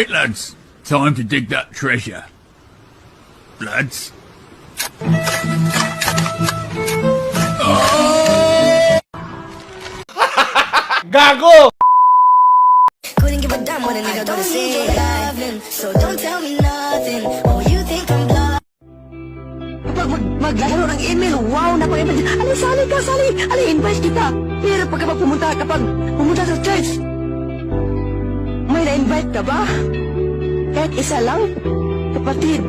Right, lads. Time to dig that treasure. Lads. Gago! Couldn't give a damn what a nigga gonna say. So don't tell me nothing. Oh, you think I'm blind? Kapag maglalaro ng email, wow, napaka-invite. Ali, sali ka, sali. Ali, invite kita. Pero kapag pumunta sa church, may na-invite ka ba? Kahit isa lang? Kapatid,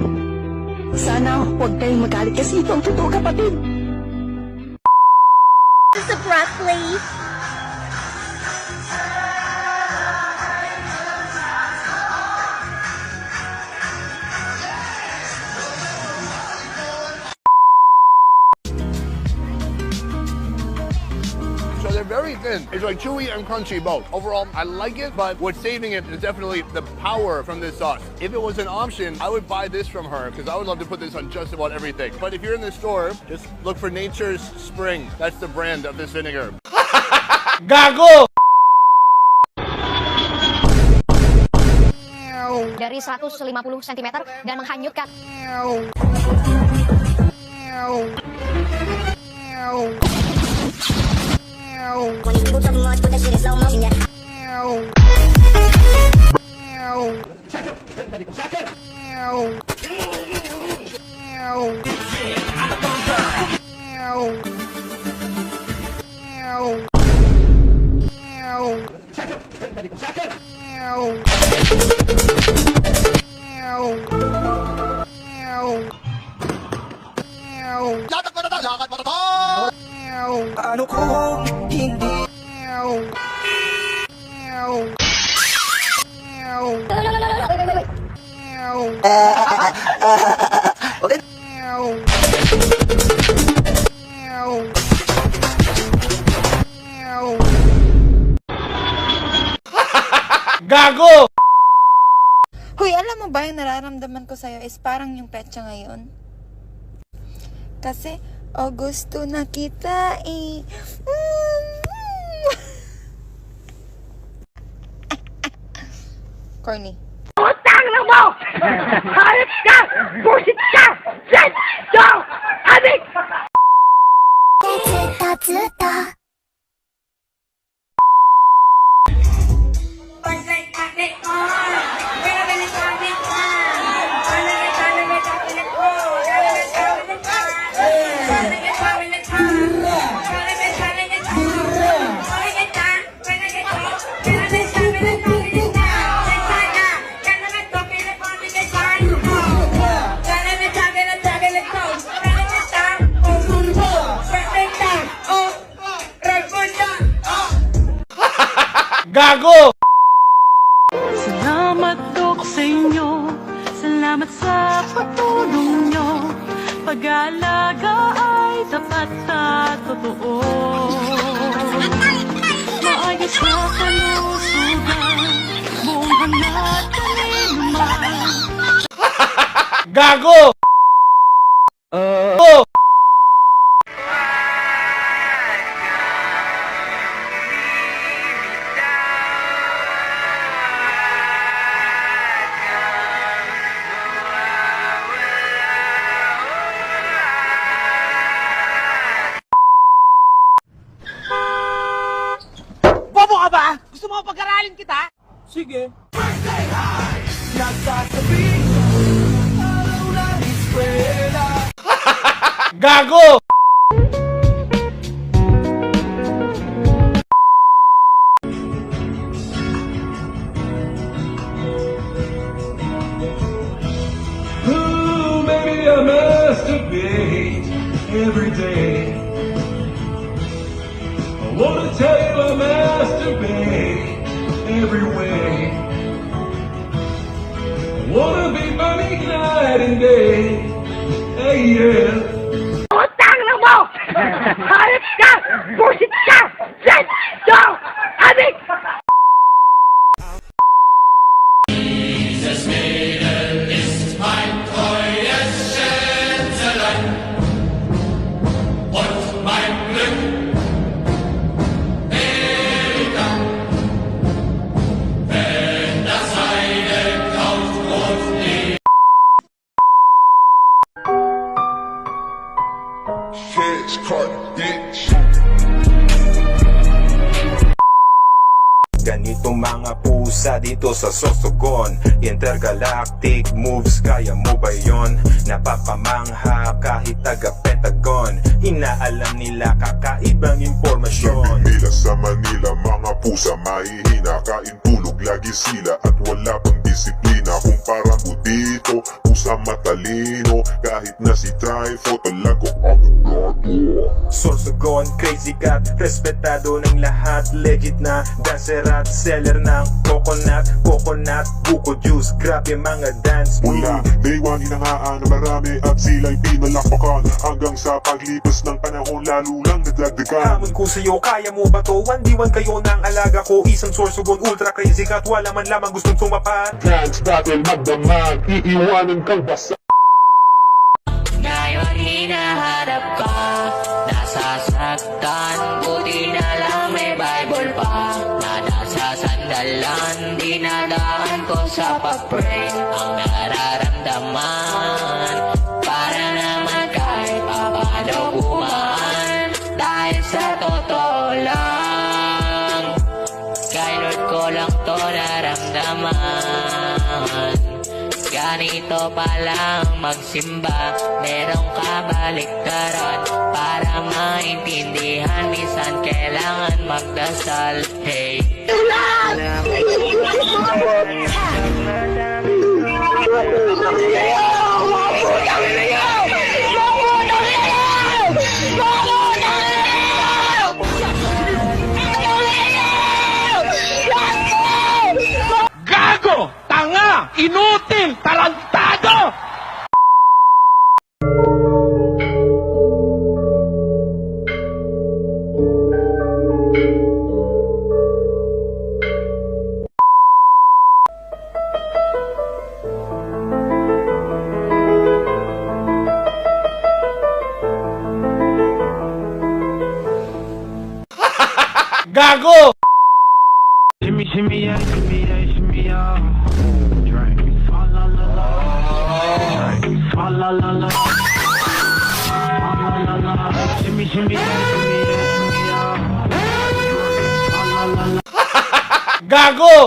sana huwag kayong magalit kasi ito ang totoo, kapatid. Just a broccoli. So they're very thin. It's like chewy and crunchy both. Overall, I like it, but what's saving it is definitely the power from this sauce. If it was an option, I would buy this from her because I would love to put this on just about everything. But if you're in the store, just look for Nature's Spring. That's the brand of this vinegar. Gago! Dari 150 cm dan menghanyutkan. When you move so much, put that shit in slow motion, yeah. Ano ko hindi Gago! Hoy, alam mo ba yung nararamdaman ko sa'yo is parang yung petsa ngayon? Kasi, Augusto na kita eh. Corny. Utang na mo! Hayop ka! Bullshit ka! Shit! Go! Adik! Gago! Salamat Dok sa inyo, salamat sa patulong nyo. Pag-aalaga ay tapat at totoo. Maayos na kalusugan, buong hangat kaniluman. Gago! Bobo ka ba? Gusto mo pag-aralin kita? Sige. Gago! Ooh, maybe I masturbate every day. I wanna tell you I masturbate every way. I wanna be burning night and day. Hey, yeah. Utang na mo! Hayop ka! Bullshit ka! Shit! Go! Adik! dito sa Sorsogon. Intergalactic moves, kaya mo ba yon? Napapamangha kahit taga-Pentagon. Inaalam nila kakaibang impormasyon. Nila sa Manila, mga pusa mahihina. Kain tulog lagi sila at wala pang disiplina. Kumpara ko dito, pusa matalino. Kahit na si Typho, talagang abogado. Sorsogon, crazy cat, respetado ng lahat. Legit na dancer at seller ng coconut. Buko juice, grabe mga dance move. Mula day one, hinangaan na marami at sila'y pinalakpakan. Hanggang sa paglipas ng panahon, lalo lang nadagdagan. Hamon ko sa'yo, kaya mo ba to? 1v1 kayo ng alaga ko. Isang Sorsogon, ultra crazy cat. Wala man lamang gustong tumapat. Dance battle, magdamag, iiwanan kang basa. Ngayon hinaharap ka, nasasaktan, buti na lang may Bible pa. Na nasa sandalan, dinadaan ko sa pag-pray. Ang nararamdaman, para naman kahit paano gumaan. Dahil sa totoo lang, kay Lord ko lang to naramdaman. Ganito palang magsimba, merong kabaliktaran. Para maintindihan, minsan kailangan magdasal. Hey! Gago! Tanga! Inutil! Tarantado! Gago! Shimmy, shimmy, yeah, shimmy, yeah, shimmy, yeah. Drink. Fa la la la. Drink. Fa la la la. Fa la la la. Shimmy, shimmy, yeah, shimmy, yeah, shimmy, yeah. Fa la la la. Gago!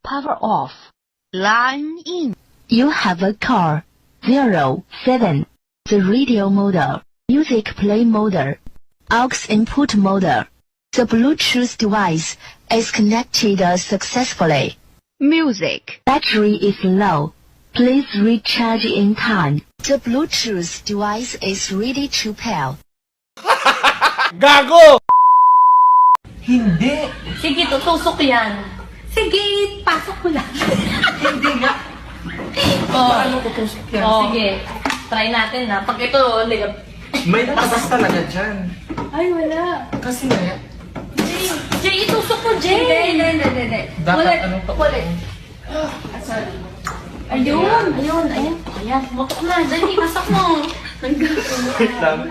Power off. Line in. You have a car. 07. The radio model. Music play model. Aux input model. The Bluetooth device is connected successfully. Music. Battery is low. Please recharge in time. The Bluetooth device is ready to pair. Gago! Hindi. Sige, tutusok yan. Sige, pasok ko lang. Hindi nga. Paano ko tusok yan? Sige, try natin na. Pag ito, May pasas talaga dyan. ay, wala. Kasi nga, Jay, itusok mo, Jay! Hindi. dapat anong pa? Ulit. Ayun. Ayan, mutok na. Dali, pasok mo. Wait lang.